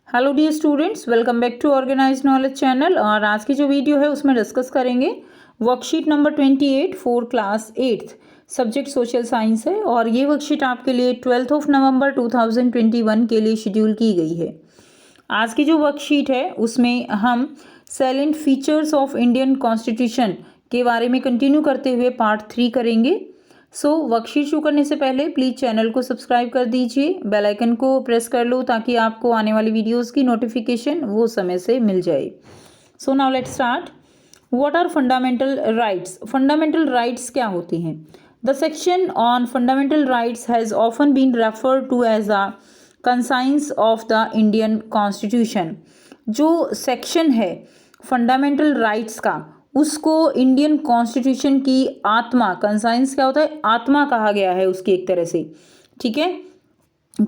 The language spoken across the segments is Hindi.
Hello dear students, welcome back to organise knowledge channel. और आज की जो वीडियो है उसमें डिस्कस करेंगे worksheet number 28 for class 8th, subject social science है। और ये वर्कशीट आपके लिए 12 नवंबर 2021 के लिए शेड्यूल की गई है। आज की जो वर्कशीट है उसमें हम सैलेंट फीचर्स ऑफ इंडियन कॉन्स्टिट्यूशन के बारे में कंटिन्यू करते हुए पार्ट 3 करेंगे। वर्कशीट शुरू करने से पहले प्लीज़ चैनल को सब्सक्राइब कर दीजिए, बेल आइकन को प्रेस कर लो ताकि आपको आने वाली वीडियोस की नोटिफिकेशन वो समय से मिल जाए। Now let's start. What are fundamental rights? Fundamental rights क्या होती हैं? The section on fundamental rights has often been referred to as the conscience of the Indian constitution. जो सेक्शन है फंडामेंटल राइट्स का, उसको इंडियन कॉन्स्टिट्यूशन की आत्मा, कंसाइंस क्या होता है? आत्मा कहा गया है उसकी एक तरह से। ठीक है।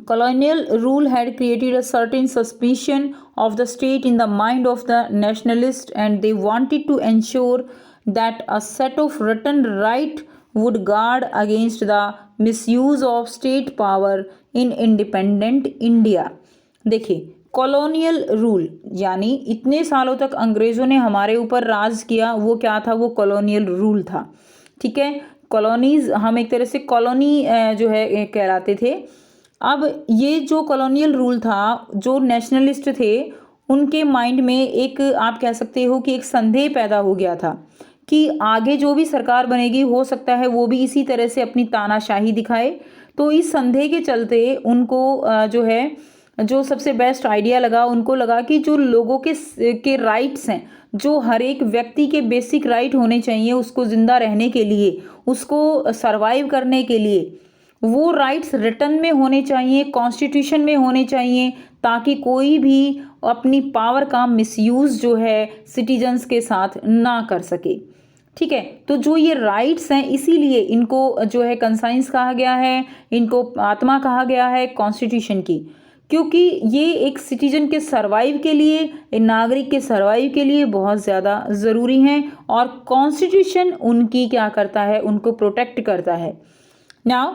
colonial rule had created a certain suspicion of the state in the mind of the nationalists, and they wanted to ensure that a set of written right would guard against the misuse of state power in independent India। देखिए, कॉलोनियल रूल यानी इतने सालों तक अंग्रेज़ों ने हमारे ऊपर राज किया, वो क्या था? वो कॉलोनियल रूल था। ठीक है। कॉलोनीज, हम एक तरह से कॉलोनी जो है कहलाते थे। अब ये जो कॉलोनियल रूल था, जो नेशनलिस्ट थे उनके माइंड में एक, आप कह सकते हो कि एक संदेह पैदा हो गया था कि आगे जो भी सरकार बनेगी हो सकता है वो भी इसी तरह से अपनी तानाशाही दिखाए। तो इस संदेह के चलते उनको जो है, जो सबसे बेस्ट आइडिया लगा, उनको लगा कि जो लोगों के राइट्स हैं, जो हर एक व्यक्ति के बेसिक राइट होने चाहिए उसको ज़िंदा रहने के लिए, उसको सरवाइव करने के लिए, वो राइट्स रिटर्न में होने चाहिए, कॉन्स्टिट्यूशन में होने चाहिए, ताकि कोई भी अपनी पावर का मिसयूज़ जो है सिटीजन्स के साथ ना कर सके। ठीक है। तो जो ये राइट्स हैं, इसीलिए इनको जो है कंसाइंस कहा गया है, इनको आत्मा कहा गया है कॉन्स्टिट्यूशन की, क्योंकि ये एक सिटीजन के सर्वाइव के लिए, एक नागरिक के सर्वाइव के लिए बहुत ज़्यादा ज़रूरी हैं। और कॉन्स्टिट्यूशन उनकी क्या करता है? उनको प्रोटेक्ट करता है। Now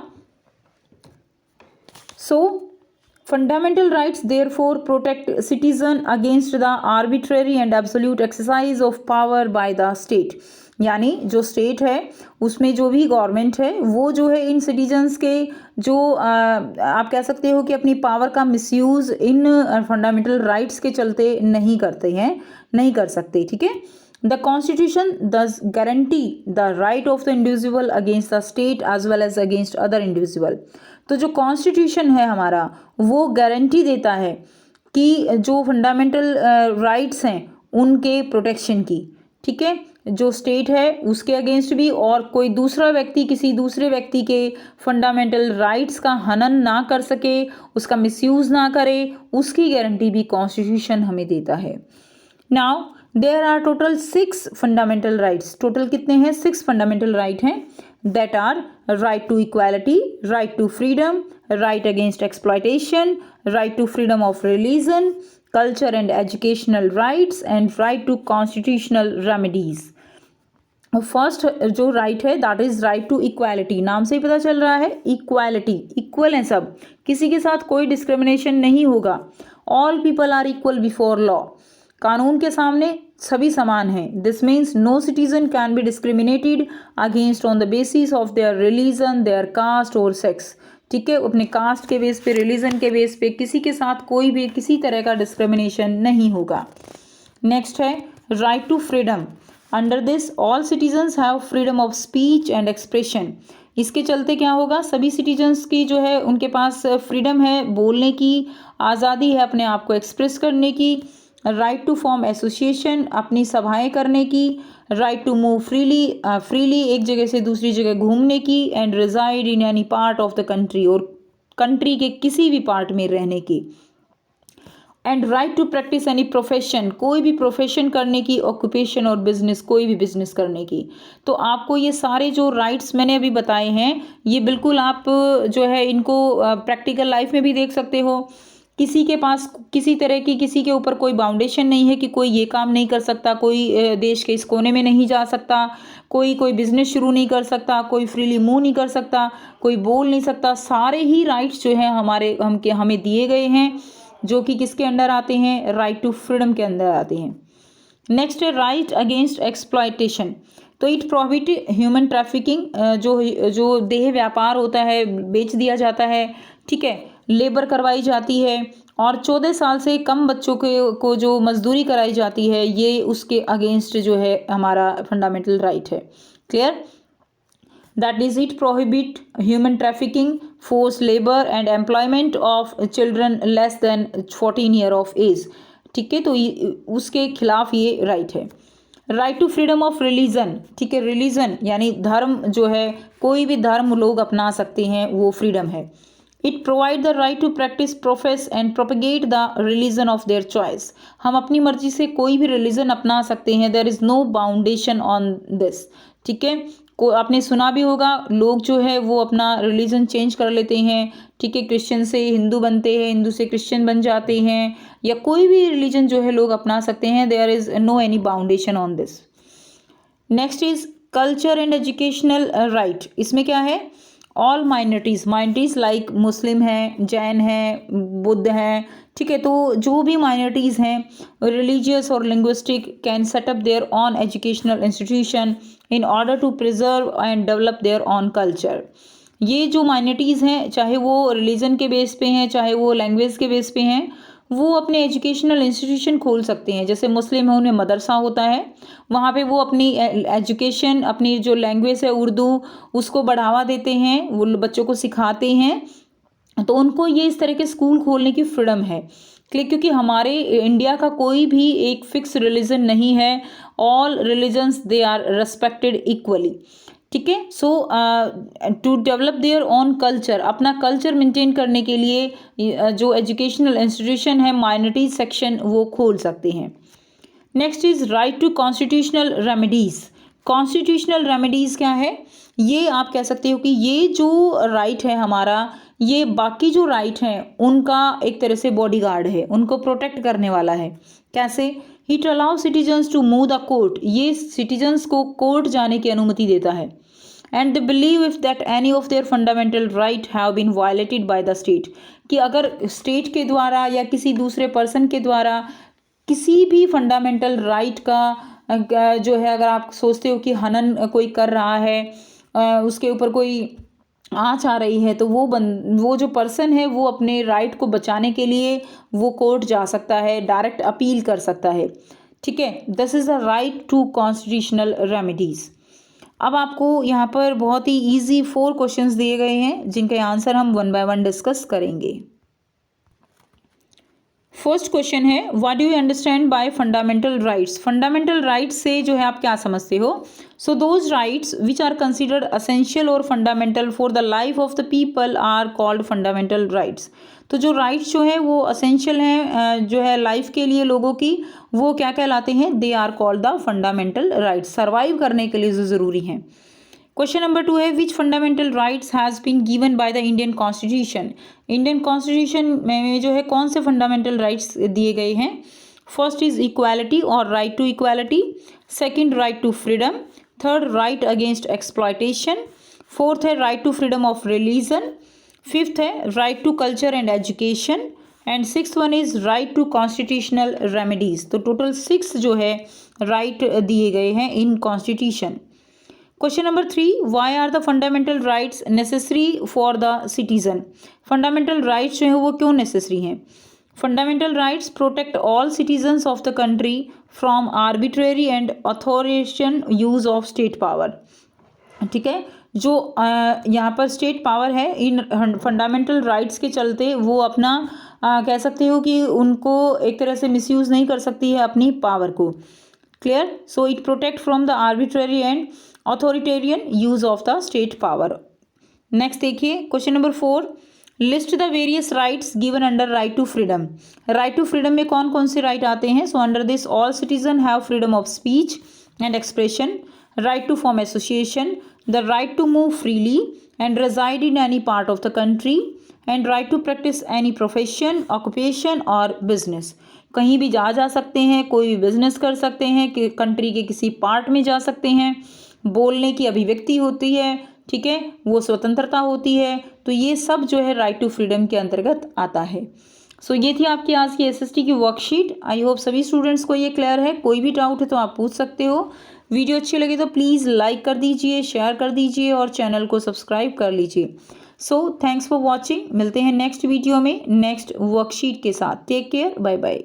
fundamental rights therefore protect citizen against the arbitrary and absolute exercise of power by the state। यानी जो स्टेट है उसमें जो भी गवर्नमेंट है वो जो है इन सिटीजन्स के जो आप कह सकते हो कि अपनी पावर का मिसयूज़ इन फंडामेंटल राइट्स के चलते नहीं करते हैं, नहीं कर सकते। ठीक है। The Constitution thus guarantee the right of the individual against the state as well as against other individual। तो जो कॉन्स्टिट्यूशन है हमारा, वो गारंटी देता है कि जो फंडामेंटल राइट्स हैं उनके प्रोटेक्शन की। ठीक है। जो स्टेट है उसके अगेंस्ट भी, और कोई दूसरा व्यक्ति किसी दूसरे व्यक्ति के फंडामेंटल राइट्स का हनन ना कर सके, उसका मिसयूज़ ना करे, उसकी गारंटी भी कॉन्स्टिट्यूशन हमें देता है। Now there are total 6 fundamental rights. Total कितने हैं? 6 फंडामेंटल राइट हैं। That are right to equality, right to freedom, right against exploitation, right to freedom of religion, culture and educational rights, and right to constitutional remedies. First जो राइट है that is right to equality. नाम से ही पता चल रहा है, इक्वालिटी, इक्वल हैं सब, किसी के साथ कोई डिस्क्रिमिनेशन नहीं होगा। All people are equal before law. कानून के सामने सभी समान हैं। This means no citizen can be discriminated against on the basis of their religion, their caste और सेक्स। ठीक है। अपने कास्ट के बेस पे, रिलीजन के बेस पे किसी के साथ कोई भी किसी तरह का डिस्क्रिमिनेशन नहीं होगा। नेक्स्ट है right to freedom. Under this all citizens have freedom of speech and expression. इसके चलते क्या होगा? सभी सिटीजन्स की जो है उनके पास फ्रीडम है, बोलने की आज़ादी है, अपने आप को एक्सप्रेस करने की। राइट टू फॉर्म एसोसिएशन, अपनी सभाएं करने की। राइट टू मूव फ्रीली, एक जगह से दूसरी जगह घूमने की। And reside in any part of the country, और कंट्री के किसी भी पार्ट में रहने की। And right to practise any profession, कोई भी प्रोफेशन करने की, ऑक्यूपेशन और बिजनेस, कोई भी बिजनेस करने की। तो आपको ये सारे जो राइट्स मैंने अभी बताए हैं, ये बिल्कुल आप जो है इनको प्रैक्टिकल लाइफ में भी देख सकते हो। किसी के पास किसी तरह की, किसी के ऊपर कोई बाउंडेशन नहीं है कि कोई ये काम नहीं कर सकता, कोई देश के इस कोने में नहीं जा सकता, कोई बिजनेस शुरू नहीं कर सकता, कोई फ्रीली मूव नहीं कर सकता, कोई बोल नहीं सकता। सारे ही राइट्स जो हैं हमें दिए गए हैं। जो कि किसके अंडर आते हैं, राइट टू फ्रीडम के अंदर आते हैं। नेक्स्ट है राइट अगेंस्ट एक्सप्लॉयटेशन। तो इट प्रोहिबिट ह्यूमन ट्रैफिकिंग, जो देह व्यापार होता है, बेच दिया जाता है, ठीक है, लेबर करवाई जाती है, और 14 साल से कम बच्चों को जो मजदूरी कराई जाती है, ये उसके अगेंस्ट जो है हमारा फंडामेंटल राइट है। Clear? That is it prohibit human trafficking, force labour and employment of children less than 14 year of age. ठीक है, तो उसके खिलाफ ये राइट है। Right to freedom of religion, ठीक है, रिलीजन यानी धर्म जो है, कोई भी धर्म लोग अपना सकते हैं, वो फ्रीडम है। It provide the right to practise, profess and propagate the religion of their choice. हम अपनी मर्जी से कोई भी रिलीजन अपना सकते हैं, there is no boundation on this. ठीक है, को आपने सुना भी होगा, लोग जो है वो अपना रिलीजन चेंज कर लेते हैं, ठीक है, क्रिश्चियन से हिंदू बनते हैं, हिंदू से क्रिश्चियन बन जाते हैं, या कोई भी रिलीजन जो है लोग अपना सकते हैं, there is no any boundation on this. Next is culture and educational right. इसमें क्या है, ऑल माइनॉरिटीज़ लाइक मुस्लिम हैं, जैन हैं, बुद्ध हैं, ठीक है, तो जो भी माइनॉरिटीज़ हैं, रिलीजियस और linguistic, can set up their own educational institution in order to preserve and develop their own culture. ये जो माइनॉरिटीज़ हैं, चाहे वो रिलीजन के बेस पे हैं, चाहे वो लैंग्वेज के बेस पे हैं, वो अपने एजुकेशनल इंस्टीट्यूशन खोल सकते हैं। जैसे मुस्लिम है, उन्हें मदरसा होता है, वहाँ पे वो अपनी एजुकेशन, अपनी जो लैंग्वेज है उर्दू, उसको बढ़ावा देते हैं, वो बच्चों को सिखाते हैं, तो उनको ये इस तरह के स्कूल खोलने की फ्रीडम है। क्योंकि हमारे इंडिया का कोई भी एक फिक्स रिलीजन नहीं है, all religions they are respected equally. ठीक है, so to develop their own culture, अपना कल्चर मेंटेन करने के लिए जो एजुकेशनल इंस्टीट्यूशन है, माइनॉरिटी सेक्शन वो खोल सकते हैं। Next is right to constitutional remedies. Constitutional remedies क्या है, ये आप कह सकते हो कि ये जो राइट है हमारा, ये बाकी जो राइट हैं उनका एक तरह से बॉडीगार्ड है, उनको प्रोटेक्ट करने वाला है। कैसे? It allow citizens to move the court, ये सिटीजन्स को कोर्ट जाने की अनुमति देता है। And they believe if that any of their fundamental right have been violated by the state, कि अगर स्टेट के द्वारा या किसी दूसरे पर्सन के द्वारा किसी भी फंडामेंटल राइट का जो है, अगर आप सोचते हो कि हनन कोई कर रहा है, उसके ऊपर कोई आँच आ रही है, तो वो जो पर्सन है वो अपने राइट को बचाने के लिए वो कोर्ट जा सकता है, डायरेक्ट अपील कर सकता है। ठीक है, this is the right to constitutional remedies. अब आपको यहाँ पर बहुत ही इजी 4 क्वेश्चंस दिए गए हैं, जिनके आंसर हम 1 बाय 1 डिस्कस करेंगे। फर्स्ट क्वेश्चन है, what do you understand by fundamental rights. Fundamental rights से जो है आप क्या समझते हो? So those rights which are considered essential और fundamental for the life of the people are called fundamental rights. तो जो राइट्स जो है वो असेंशियल हैं, जो है लाइफ के लिए लोगों की, वो क्या कहलाते हैं? They are called the fundamental rights, survive करने के लिए जो ज़रूरी हैं। क्वेश्चन नंबर 2 है, which fundamental rights has been given by the Indian constitution. Indian constitution में जो है कौन से फंडामेंटल राइट्स दिए गए हैं? फर्स्ट इज इक्वालिटी और right to equality, second right to freedom, third right against exploitation, fourth है right to freedom of religion, fifth है right to culture and education, and sixth one is right to constitutional remedies. तो टोटल 6 जो है राइट दिए गए हैं in constitution. Question number 3, why are the fundamental rights necessary for the citizen. Fundamental rights जो है वो क्यों नेसेसरी हैं? Fundamental rights protect all citizens of the country from arbitrary and authoritarian use of state power. ठीक है, जो यहाँ पर स्टेट पावर है, इन फंडामेंटल राइट्स के चलते वो अपना कह सकते हो कि उनको एक तरह से मिसयूज़ नहीं कर सकती है अपनी पावर को। Clear? So it protect from the arbitrary and authoritarian use of the state power. Next देखिए question number 4, list the various rights given under right to freedom. Right to freedom में कौन कौन से राइट आते हैं? So under this all citizen have freedom of speech and expression, right to form association, the right to move freely and reside in any part of the country, and right to practise any profession, occupation और बिजनेस। कहीं भी जा सकते हैं, कोई भी बिजनेस कर सकते हैं, कि कंट्री के किसी पार्ट में जा सकते हैं, बोलने की अभिव्यक्ति होती है, ठीक है, वो स्वतंत्रता होती है। तो ये सब जो है राइट टू फ्रीडम के अंतर्गत आता है। सो ये थी आपकी आज की एसएसटी की वर्कशीट। आई होप सभी स्टूडेंट्स को ये क्लियर है। कोई भी डाउट है तो आप पूछ सकते हो। वीडियो अच्छी लगे तो प्लीज़ लाइक कर दीजिए, शेयर कर दीजिए और चैनल को सब्सक्राइब कर लीजिए। So thanks for watching. मिलते हैं नेक्स्ट वीडियो में नेक्स्ट वर्कशीट के साथ। Take care, bye bye.